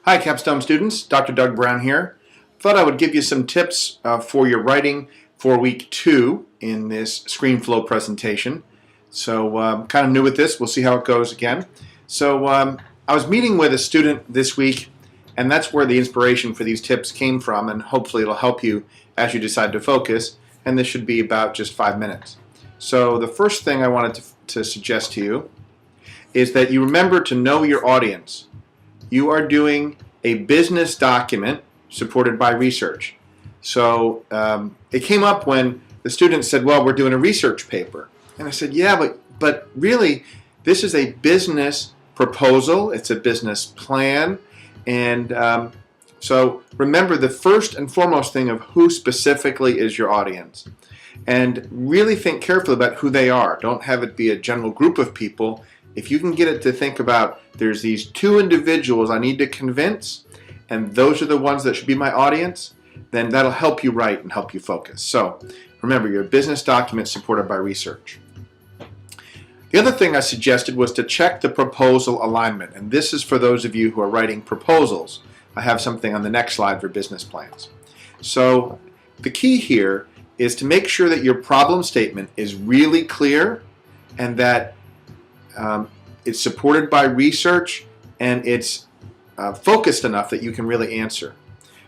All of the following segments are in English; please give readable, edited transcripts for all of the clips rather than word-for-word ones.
Hi Capstone students, Dr. Doug Brown here. Thought I would give you some tips for your writing for week 2 in this ScreenFlow presentation. So kind of new with this, we'll see how it goes again. So I was meeting with a student this week, and that's where the inspiration for these tips came from, and hopefully it'll help you as you decide to focus, and this should be about just 5 minutes. So the first thing I wanted to suggest to you is that you remember to know your audience. You are doing a business document supported by research. So it came up when the student said, well, we're doing a research paper. And I said, yeah, but really, this is a business proposal. It's a business plan. And so remember the first and foremost thing of who specifically is your audience. And really think carefully about who they are. Don't have it be a general group of people. If you can get it to think about there's these 2 individuals I need to convince, and those are the ones that should be my audience, then that'll help you write and help you focus. So remember, your business document supported by research. The other thing I suggested was to check the proposal alignment, and this is for those of you who are writing proposals. I have something on the next slide for business plans. So the key here is to make sure that your problem statement is really clear and that it's supported by research and it's focused enough that you can really answer.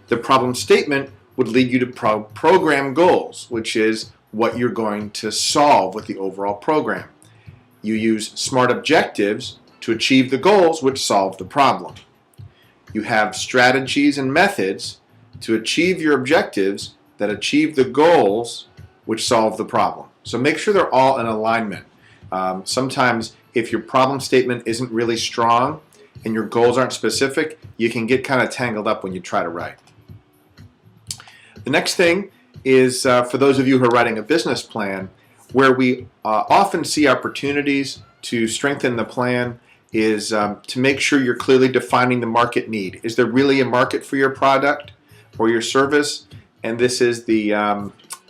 The problem statement would lead you to program goals, which is what you're going to solve with the overall program. You use SMART objectives to achieve the goals which solve the problem. You have strategies and methods to achieve your objectives that achieve the goals which solve the problem. So make sure they're all in alignment. Sometimes if your problem statement isn't really strong and your goals aren't specific, you can get kind of tangled up when you try to write. The next thing is for those of you who are writing a business plan, where we often see opportunities to strengthen the plan is to make sure you're clearly defining the market need. Is there really a market for your product or your service? And this is the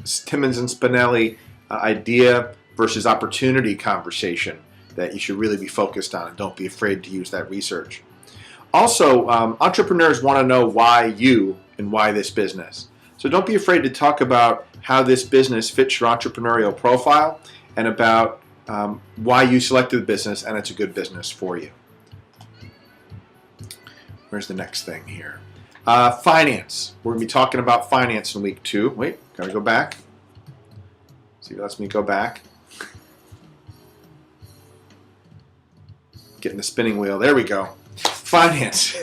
Timmons and Spinelli idea versus opportunity conversation that you should really be focused on, and don't be afraid to use that research. Also, entrepreneurs want to know why you and why this business. So don't be afraid to talk about how this business fits your entrepreneurial profile and about why you selected the business and it's a good business for you. Where's the next thing here? Finance. We're going to be talking about finance in week 2. Wait, gotta go back. See if it lets me go back. Getting the spinning wheel. There we go. Finance.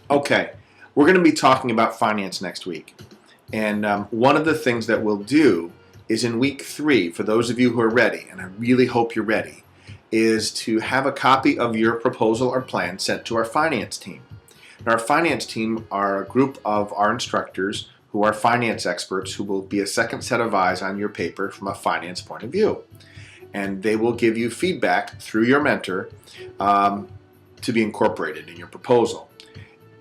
Okay, we're going to be talking about finance next week. And one of the things that we'll do is in week 3, for those of you who are ready, and I really hope you're ready, is to have a copy of your proposal or plan sent to our finance team. Now, our finance team are a group of our instructors who are finance experts who will be a second set of eyes on your paper from a finance point of view. And they will give you feedback through your mentor to be incorporated in your proposal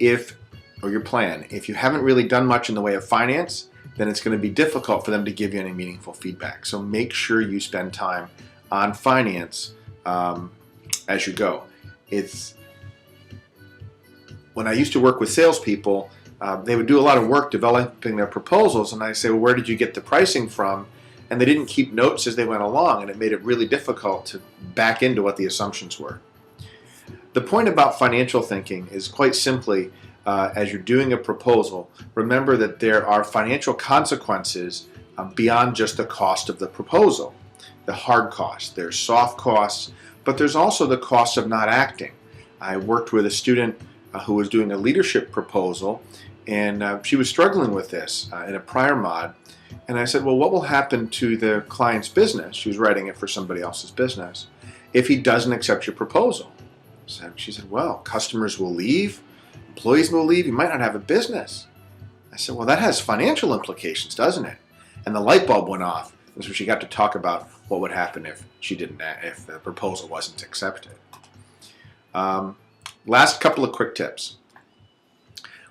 or your plan. If you haven't really done much in the way of finance, then it's going to be difficult for them to give you any meaningful feedback. So make sure you spend time on finance as you go. When I used to work with salespeople, they would do a lot of work developing their proposals, and I say, well, where did you get the pricing from? And they didn't keep notes as they went along, and it made it really difficult to back into what the assumptions were. The point about financial thinking is quite simply, as you're doing a proposal, remember that there are financial consequences beyond just the cost of the proposal, the hard costs. There's soft costs, but there's also the cost of not acting. I worked with a student who was doing a leadership proposal, and she was struggling with this in a prior mod. And I said, well, what will happen to the client's business? She was writing it for somebody else's business if he doesn't accept your proposal. So she said, well, customers will leave, employees will leave, you might not have a business. I said, well, that has financial implications, doesn't it? And the light bulb went off. And so she got to talk about what would happen if the proposal wasn't accepted. Last couple of quick tips.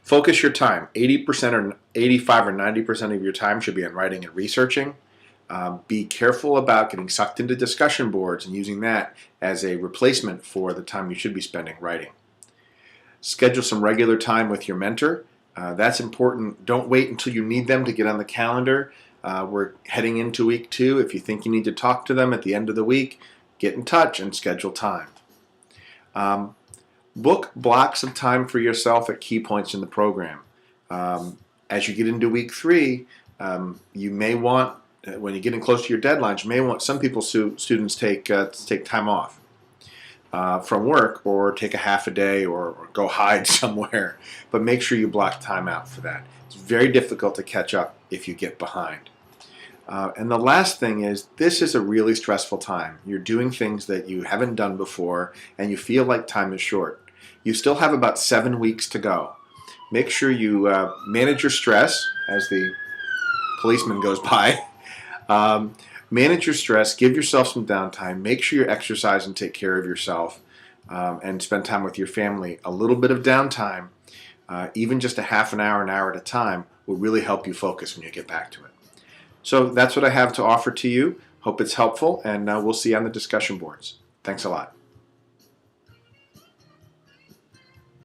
Focus your time. 80% or 85 or 90% of your time should be on writing and researching. Be careful about getting sucked into discussion boards and using that as a replacement for the time you should be spending writing. Schedule some regular time with your mentor. That's important. Don't wait until you need them to get on the calendar. We're heading into week 2. If you think you need to talk to them at the end of the week, get in touch and schedule time. Book blocks of time for yourself at key points in the program. As you get into week 3, you may want, when you're getting close to your deadlines, you may want, some people, students take time off from work, or take a half a day, or go hide somewhere. But make sure you block time out for that. It's very difficult to catch up if you get behind. And the last thing is, this is a really stressful time. You're doing things that you haven't done before, and you feel like time is short. You still have about 7 weeks to go. Make sure you manage your stress as the policeman goes by. Manage your stress, give yourself some downtime, make sure you exercise and take care of yourself, and spend time with your family. A little bit of downtime, even just a half an hour at a time, will really help you focus when you get back to it. So that's what I have to offer to you. Hope it's helpful, and we'll see you on the discussion boards. Thanks a lot.